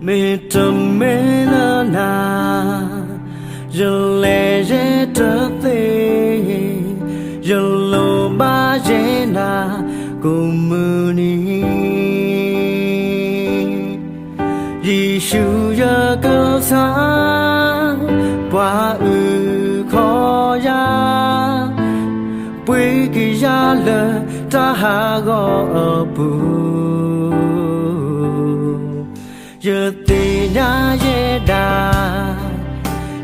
mê trầm mê lơ na giờ lệ dễ trở về giờ lô ba dễ na cùng mưa ni Giêsu giờ cơ sáng qua khó ya quê kỳ ya lơ ta ha gõ bu giờ tì nhà dễ đà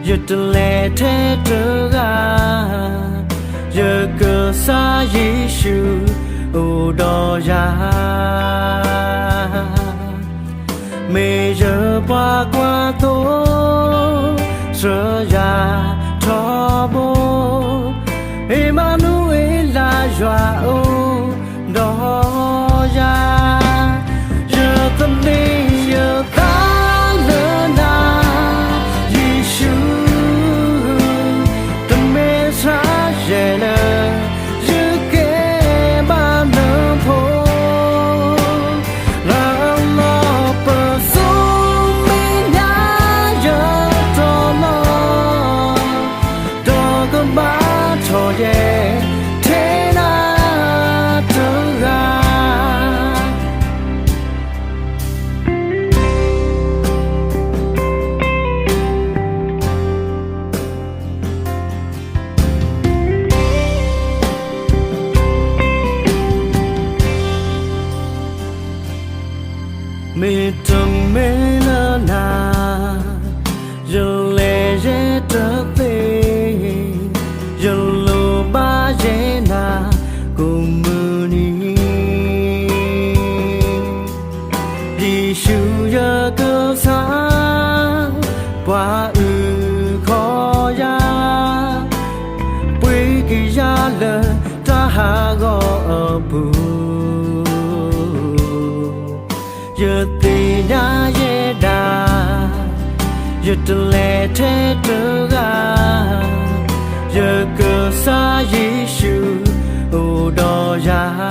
giờ từ lệ thế trở ga giờ cơ xa Giêsu u đò ya mê giờ qua tố sơ ya cho bố Emmanuel là joa u đò ya giờ tâm đi giờ ta lớn na Giêsu tâm mê xa dễ lơ giữ kế ba nơ phố là lo bờ sông mi nhá giờ cho nó đó có ba cho ye thế na trở ra mê trầm mê lơ na giờ lệ dễ trở về giờ lô ba dễ na cùng mưa ni Giêsu giờ cơ sáng qua khó ya quê kỳ ya lơ ta ha gõ bu giờ tì nhà dễ đà giờ từ lệ thế trở ga giờ cơ xa Giêsu u đò ya